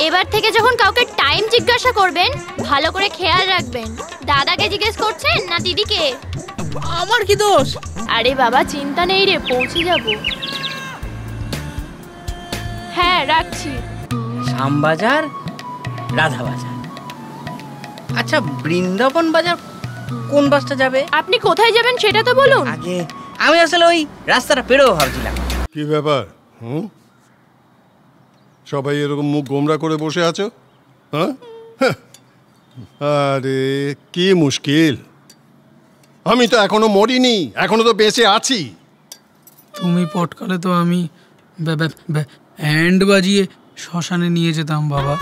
এবার থেকে যখন কাউকে টাইম জিজ্ঞাসা করবেন ভালো করে খেয়াল রাখবেন। দাদাকে জিজ্ঞেস করছেন না দিদিকে? আমার কি দোষ? আরে বাবা চিন্তা নেই রে, পৌঁছে যাব। হ্যাঁ রাখছি। শ্যামবাজার, রাধা বাজার। আচ্ছা বৃন্দাবন বাজার কোন বাসটা যাবে? আপনি কোথায় যাবেন সেটা তো বলুন আগে। আমি আসলে ওই রাস্তাটা পেরোবো ভাবছিলাম। কি ব্যাপার? সবাই এরকম মুখ গোমরা করে বসে আছো? হ্যাঁ, আরে কি মুশকিল। আমি তো এখনো মরিনি, এখনো তো বেঁচে আছি। তুমি পটকালে তো আমি হ্যান্ড বাজিয়ে শ্মশানে নিয়ে যেতাম বাবা,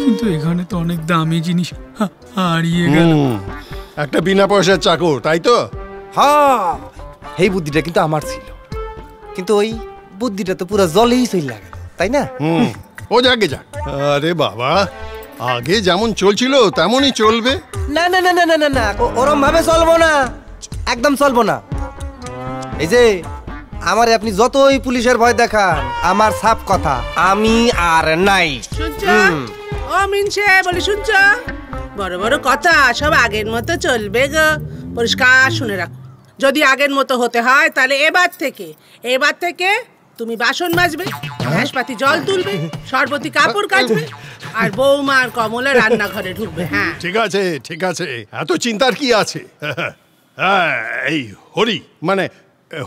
কিন্তু এখানে তো অনেক দামি জিনিস হারিয়ে গেল। একটা বিনা পয়সার চাকর, তাই তো? হ্যাঁ, এই বুদ্ধিটা কিন্তু আমার ছিল, কিন্তু ওই বুদ্ধিটা তো পুরো জলেই চলে গেল, তাই না? ও যাকে যাক। আরে বাবা, আগে যেমন চলছিল তেমনই চলবে। না না না না না না না, ওরম ভাবে চলবো না, একদম চলবো না। এই যে আমারে আপনি যতই পুলিশের ভয় দেখান, আমার সাফ কথা, আমি আর নাই। ও মিনছে বলি, শুনছ? বড় বড় কথা সব আগের মতো চলবে গো। পরিষ্কার শুনে রাখো, যদি আগের মতো হতে হয় তাহলে এবার থেকে তুমি বাসন মাজবে, গ্যাসপাতি জল তুলবে, সর্বতি কাপড় কাচবে, আর বৌমা আর কমলা রান্নাঘরে ঢুকবে। হ্যাঁ ঠিক আছে ঠিক আছে, এত চিন্তার কি আছে? এই হরি মানে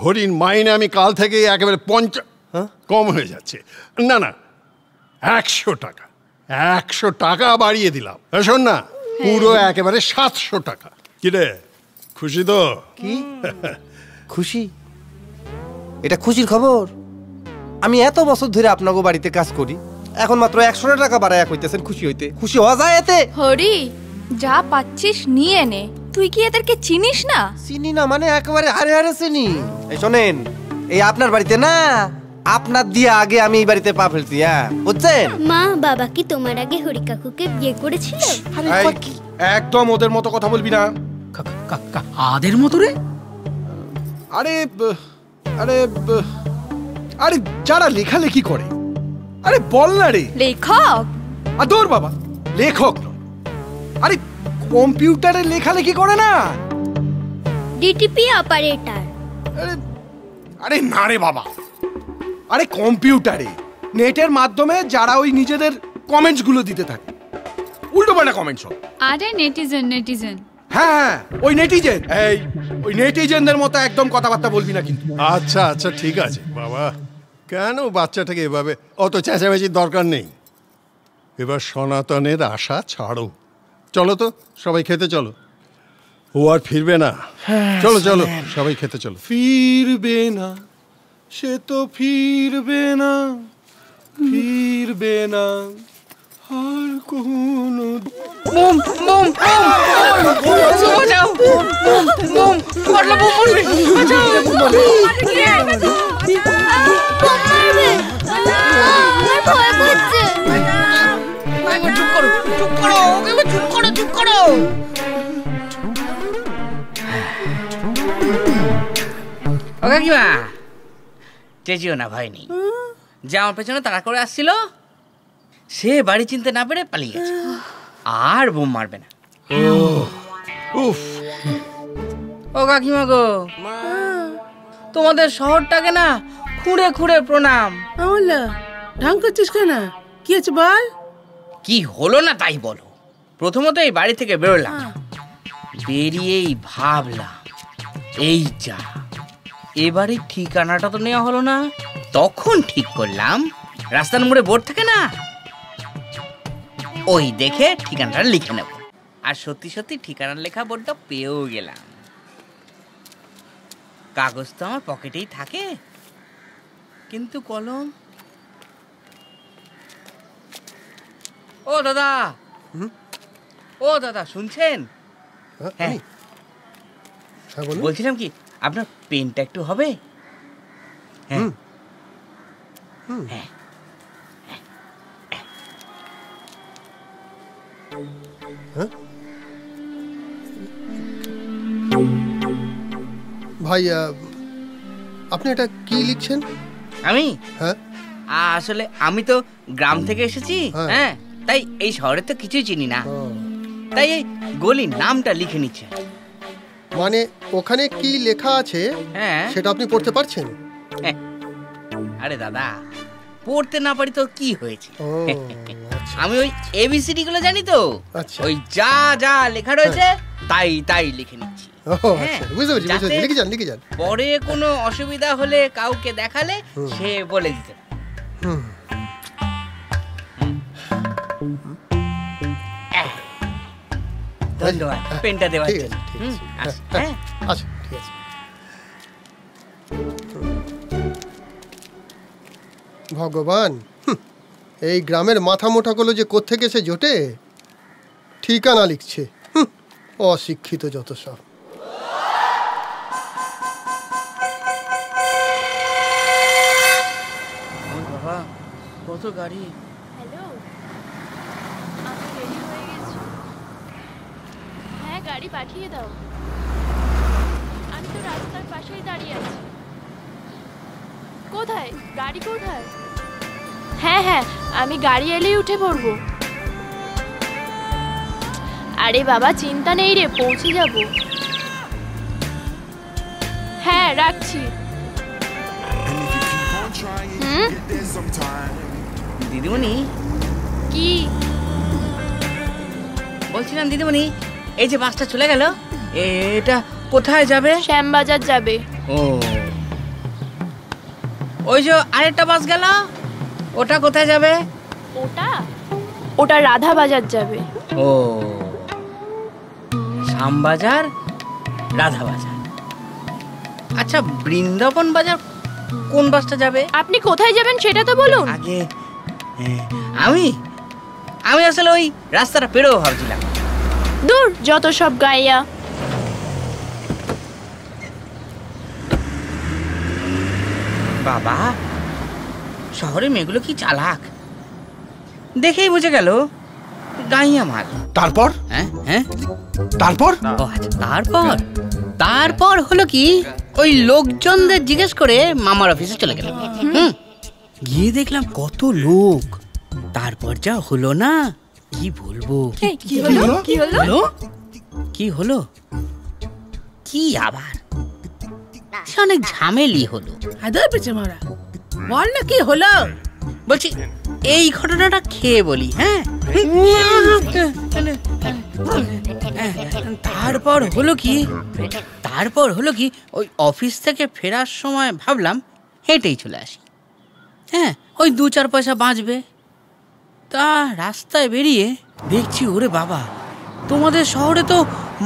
হরিণ মাইনে আমি কাল থেকে একেবারে কম হয়ে যাচ্ছে। না না, 100 টাকা, 100 টাকা বাড়িয়ে দিলাম। শোন না, পুরো একেবারে 700 টাকা। কি রে, খুশি তো? কি খুশি? এটা খুশির খবর? আমি এত বছর ধরে আপনাকে বাড়িতে কাজ করি, এখন মাত্র 100 টাকা বাড়ায় কইতেছেন খুশি হইতে? খুশি হওয়া যায় এতে? হরি, যা পাচ্ছিস নিয়ে নে। তুই কি এদেরকে চিনিস না? চিনি না মানে একেবারে হারে হারে চিনি। এই শোনেন, এই আপনার বাড়িতে না, আপনার দিয়ে আগে আমি এই বাড়িতে পা ফেলছি। হ্যাঁ বুঝছেন? মা বাবা কি তোমার আগে হরি কাকুকে বিয়ে করেছিল? একদম ওদের মতো কথা বলবি না। আদের মতো রে? আরে আরে আরে যারা লেখালেখি করে, আরে বল না রে। লেখক? আদর বাবা, লেখক নয়। আরে কম্পিউটারে লেখালেখি করে না, ডিটিপি অপারেটর। আরে না রে বাবা, আরে কম্পিউটারে নেটের মাধ্যমে যারা ওই নিজেদের কমেন্টস গুলো দিতে থাকে, উল্টো পাল্টা কমেন্টস। আরে নেটিজেন। হ্যাঁ ওই নেটিজেন, এই ওই নেটিজেনদের মতো একদম কথাবার্তা বলবি না কিন্তু। আচ্ছা আচ্ছা ঠিক আছে বাবা, কেন বাচ্চাটাকে এভাবে অত চেঁচামেচির দরকার নেই। এবার সনাতনের আশা ছাড়ো, চলো তো সবাই খেতে চলো। ও আর ফিরবে না। চলো চলো সবাই খেতে চলো। ফিরবে না, সে তো ফিরবে না, ফিরবে না আর কোনো। বুম বুম বাঁচাও, বুম পড়লো, বুম পড়বে, বাঁচাও। চুপ করো, চুপ করো, চুপ করো, চুপ করো। ও কাকিমা, চেঁচিও না, ভয় নেই। যে আমার পেছনে তাড়া করে আসছিল সে বাড়ি চিনতে না পেরে পালিয়ে গেছে, আর বোম মারবে না। ও কাকিমা গো, তোমাদের শহরটাকে না খুঁড়ে খুঁড়ে প্রণাম। ঢং করছিস কেন? কি আছে বল? কি হলো না তাই বলো। প্রথমত এই বাড়ি থেকে বেরোলাম, বেরিয়েই ভাবলাম এই যা, এবারে ঠিকানাটা তো নেওয়া হলো না। তখন ঠিক করলাম রাস্তার মোড়ে বোর্ড থাকে না, ওই দেখে ঠিকানাটা লিখে নেব। আর সত্যি সত্যি ঠিকানার লেখা বোর্ডটা পেয়েও গেলাম। কাগজ তো আমার পকেটেই থাকে, কিন্তু কলম। ও দাদা, ও দাদা শুনছেন? হ্যাঁ বলছিলাম কি, আপনার পেনটা একটু হবে? হ্যাঁ হ্যাঁ। ভাই আপনি এটা কি লিখছেন? আমি? হ্যাঁ আসলে আমি তো গ্রাম থেকে এসেছি, হ্যাঁ, তাই এই শহরে তো কিছুই চিনি না, তাই এই গলির নামটা লিখে নিচ্ছে। মানে ওখানে কি লেখা আছে সেটা আপনি পড়তে পারছেন? আরে দাদা, পড়তে না পারি তো কি হয়েছে, আমি ওই এবিসিডি গুলো জানি তো, ওই যা যা লেখা রয়েছে তাই তাই লিখে নিচ্ছি। পরে কোনো অসুবিধা হলে কাউকে দেখালে সে বলে দিতে। ধন্যবাদ পেনটা দেওয়ার জন্য। আচ্ছা ঠিক আছে। ভগবান, এই গ্রামের মাথা মোটাগুলো যে কোত্থেকে এসে জোটে, ঠিকানা লিখছে, অশিক্ষিত যত সব। বাবা কত গাড়ি। হ্যালো, আমি রেডি হয়ে গেছি। হ্যাঁ, গাড়ি পাঠিয়ে দাও। আমি তো রাস্তার পাশেই দাঁড়িয়ে আছি। কোথায় গাড়ি, কোথায়? হ্যাঁ হ্যাঁ, আমি গাড়ি এলেই উঠে পড়বো। আরে বাবা চিন্তা নেই রে, পৌঁছে যাব। হ্যাঁ রাখছি। দিদিমণি, কি বলছিলাম দিদিমণি, এই যে বাসটা চলে গেল, এটা কোথায় যাবে? শ্যামবাজার যাবে। ও, ওই যে আরেকটা বাস গেল, ওটা কোথায় যাবে? ওটা রাধা বাজার যাবে। ও, শ্যামবাজার, রাধা বাজার। আচ্ছা, বৃন্দাবন বাজার কোন বাসটা যাবে? আপনি কোথায় যাবেন সেটা তো বলুন আগে। আমি আসলে ওই রাস্তাটা পেরোবো ভাবছিলাম। দূর যত সব গাইয়া। বাবা, শহরে মেয়েগুলো কি চালাক, দেখেই বুঝে গেল গাইয়া মাল। তারপর তারপর তারপর হলো কি, ওই লোকজনদের জিজ্ঞেস করে মামার অফিসে চলে গেল। গিয়ে দেখলাম কত লোক। তারপর যা হলো না, কি বলবো। কি আবার অনেক ঝামেলি হলো। বল না কি হলো। বলছি এই ঘটনাটা খেয়ে বলি। হ্যাঁ, তারপর হলো কি ওই অফিস থেকে ফেরার সময় ভাবলাম হেঁটেই চলে আসি। হ্যাঁ, ওই 2-4 পয়সা বাঁচবে। তা রাস্তায় বেরিয়ে দেখছি, ওরে বাবা, তোমাদের শহরে তো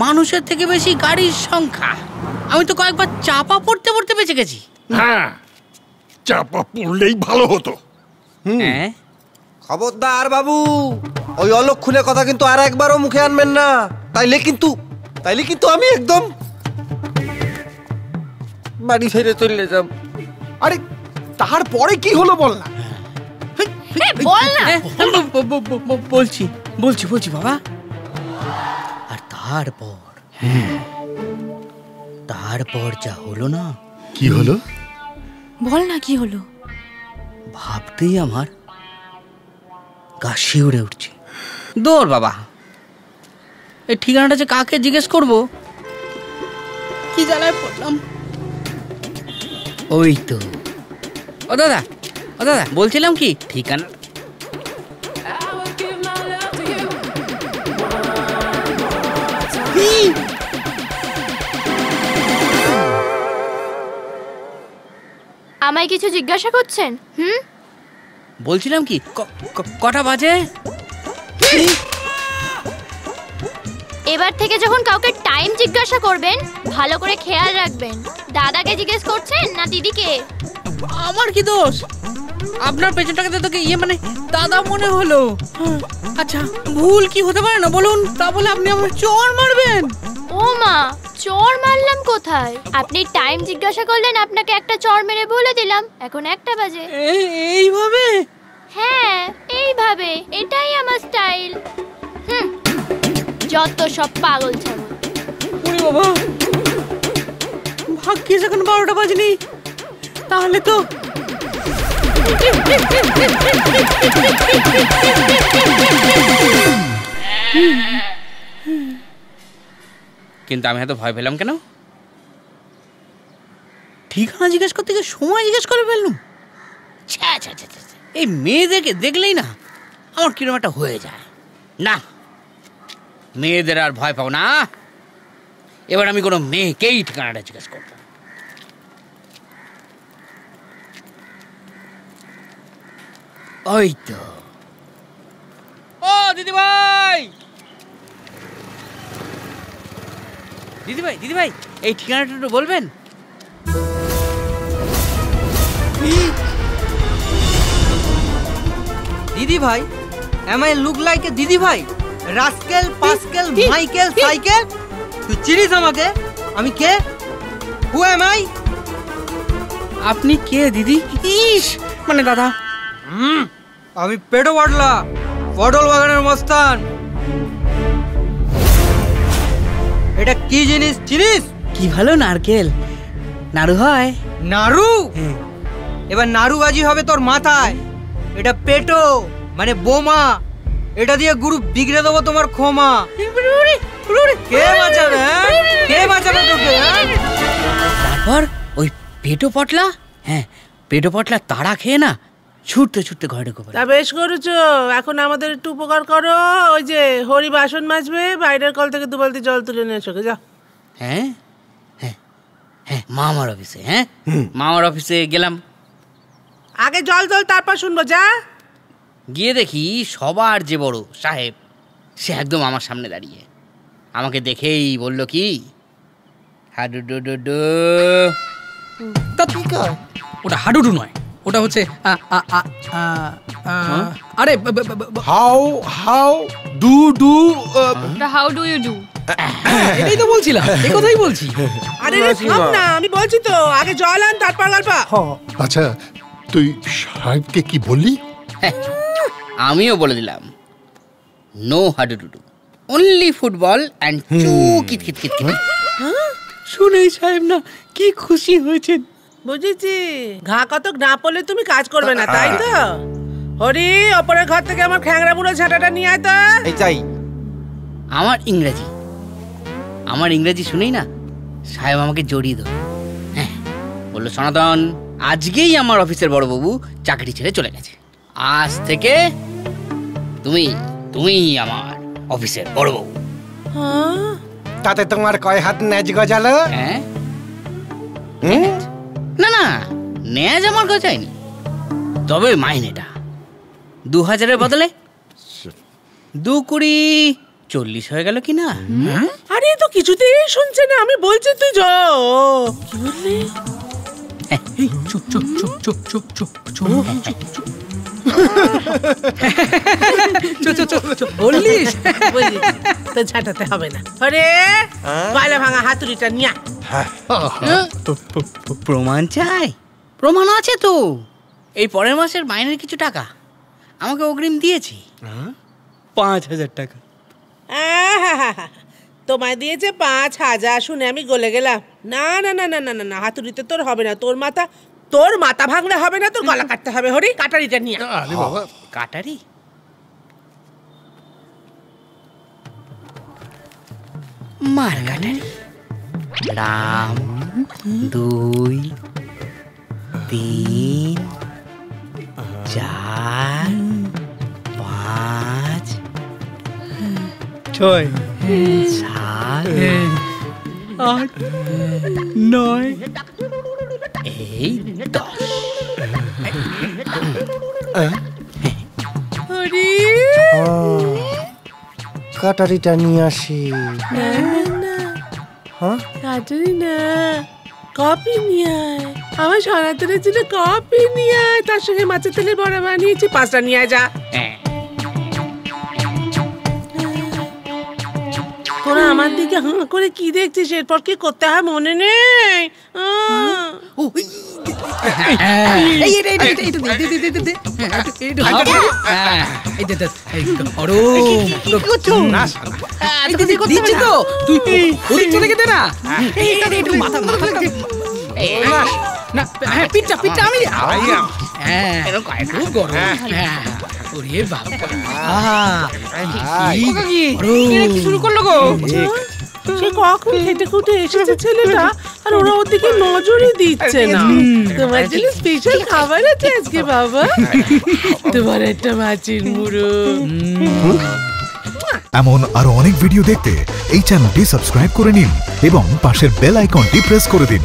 মানুষের থেকে বেশি গাড়ির সংখ্যা। আমি তো কয়েকবার চাপা পড়তে পড়তে বেঁচে গেছি। হ্যাঁ, চাপা পড়লেই ভালো হতো। খবরদার বাবু, ওই অলক্ষণের কথা কিন্তু আর একবারও মুখে আনবেন না, তাইলে কিন্তু আমি একদম বাড়ি ফিরে চলে যাব। আরে তারপরে কি হলো বল না। বল না। বলছি বাবা। আর তারপর যা হলো না। কি হলো? বল না কি হলো। ভাবতেই আমার গা শিউরে উঠছে। দৌড় বাবা, এই ঠিকানাটা যে কাকে জিজ্ঞেস করব, কি জ্বালায় পড়লাম। ওই তো, ও দাদা বলছিলাম কি, ঠিকানা আমায় কিছু জিজ্ঞাসা করছেন? বলছিলাম কি, কটা বাজে? এবার থেকে যখন কাউকে টাইম জিজ্ঞাসা করবেন ভালো করে খেয়াল রাখবেন। দাদাকে জিজ্ঞেস করছেন না দিদিকে? আমার কি দোষ? আপনার পেছনটাকে তো তোকে মানে দাদা মনে হলো। আচ্ছা, ভুল কি হতে পারে না বলুন, তা বলে আপনি আমার চড় মারবেন? ও মা, চড় মারলাম কোথায়? আপনি টাইম জিজ্ঞাসা করলেন, আপনাকে একটা চড় মেরে বলে দিলাম এখন 1টা বাজে। এইভাবে? হ্যাঁ এইভাবে, এটাই আমার স্টাইল। যত সব পাগল ছাগল। ওরে বাবা, ভাগ্যিস এখন 12টা বাজেনি, তাহলে তো কিন্তু আমি এত ভয় পেলাম কেন? ঠিকানা জিজ্ঞেস করতে গিয়ে সময় জিজ্ঞেস করে ফেললুম। এই মেয়েদেরকে দেখলেই না আমার কিরকম একটা হয়ে যায়। না, মেয়েদের আর ভয় পাও না। এবার আমি কোনো মেয়েকেই ঠিকানাটা জিজ্ঞেস করব। ওই তো, ও দিদিভাই, দিদিভাই, দিদিভাই, এই ঠিকানাটা একটু বলবেন? দিদি ভাই, am I look like a দিদি ভাই? Rascal, pascal, Michael, cycle. তুই চিনিস আমাকে? আমি কে? Who am I? আপনি কে দিদি? ইস, মানে দাদা। আমি পেটো বাটলা, পটল বাগানের মস্তান। এটা কি জিনিস চিনিস? কি ভালো নারকেল। নাড়ু হয়? নাড়ু? এবার নাড়ুবাজি হবে তোর মাথায়। এটা পেটো মানে বোমা। এটা দিয়ে গুরু বিগড়ে দেবো তোমার ক্ষমা। কে বাঁচাবে? কে বাঁচাবে তোকে? তারপর ওই পেটো পটলা, হ্যাঁ পেটো পটলা তাড়া খেয়ে না ছুটতে ছুটতে ঘরে ঢুকে পড়ে। তা বেশ করেছো। এখন আমাদের একটু উপকার করো। ওই যে হরি বাসন মাজবে, বাইরের কল থেকে 2 বালতি জল তুলে নিয়ে এসো। যাও। হ্যাঁ হ্যাঁ হ্যাঁ, মামার অফিসে। হ্যাঁ, মামার অফিসে গেলাম। আগে জল জল, তারপর শুনবো। যা। গিয়ে দেখি সবার যে বড় সাহেব, সে একদম আমার সামনে দাঁড়িয়ে আমাকে দেখেই বলল কি, হাডুডুডু। ওটা হাডুডু নয়, ওটা হচ্ছে আরে how do do. How do you do? এটাই তো বলছিলাম, এই কথাই বলছি। আরে থাম না, আমি বলছি তো। আগে জল আন, তারপর গল্প। আচ্ছা, তুই সাহেবকে কি বললি? আমিও বলে দিলাম, নো হাডুডুডু, অনলি ফুটবল অ্যান্ড কিত কিত কিত কিত। শুনেই সাহেব না কি খুশি হয়েছেন। বুঝেছি, ঘা কতক না পড়লে তুমি কাজ করবে না, তাই তো? হরি, ওপরের ঘর থেকে আমার খ্যাংরা বুড়ো ঝাঁটাটা নিয়ে আয় তো। এই চাই। আমার ইংরেজি শুনেই না সাহেব আমাকে জড়িয়ে ধরল। হ্যাঁ, বললো, সনাতন, আজকেই আমার অফিসের বড়বাবু চাকরি ছেড়ে চলে গেছে। আজ থেকে তুমি আমার অফিসের বড়বাবু। তাতে তোমার কয় হাত ন্যাজ গজালো? হ্যাঁ, না না, ন্যাজ আমার গজায়নি, তবে মাইনেটা 2000-এর বদলে 2-20-40 হয়ে গেল কি না? আরে তো কিছুতেই শুনছে না। আমি বলছি তুই যাও। কি বললি? চুপ চুপ চুপ চুপ চুপ চুপ চুপ চুপ বললিস? তো ঝাঁটাতে হবে না। আরে গলা ভাঙা হাতুড়িটা নিয়া। প্রমাণ চাই? প্রমাণ আছে তো। এই পরের মাসের মাইনের কিছু টাকা আমাকে অগ্রিম দিয়েছি, 5000 টাকা। তোমায় দিয়েছে 5000, শুনে আমি গলে গেলাম। না না না না না না, হাতুড়িতে তোর হবে না। তোর মাথা ভাঙলে হবে না, তোর গলা কাটতে হবে। হরি, কাটারিটা নিয়ে। আরে বাবা, কাটারি? মার কাটারি। রাম 2 3 4 5 6 7 8 9 এই 10। হরি, কাটারিটা নিয়ে আসি। কাটারি না, কপি নিয়ে আয়। আমার সনাতনের ছিল কপি নিয়ে আয়, তার সঙ্গে মাছের তেলের বড়া বানিয়েছি, 5টা নিয়ে আয়। যা। তোরা আমার দিকে হাঁ করে কি দেখছিস? এরপর কি করতে হয় মনে নেই? না হ্যাঁ পিঠটা পিঠটা আমি হ্যাঁ খুব গরম হ্যাঁ ওরে বাবা কি শুরু করলো গো সে কখন খেটে খুঁটে এসেছে ছেলেটা আর ওরা ওর দিকে নজরই দিচ্ছে না তোমার জন্য স্পেশাল খাবার আছে আজকে বাবা তোমার একটা মাছের মুড়ো এমন আরো অনেক ভিডিও দেখতে এই চ্যানেলটি সাবস্ক্রাইব করে নিন এবং পাশের বেল আইকনটি প্রেস করে দিন।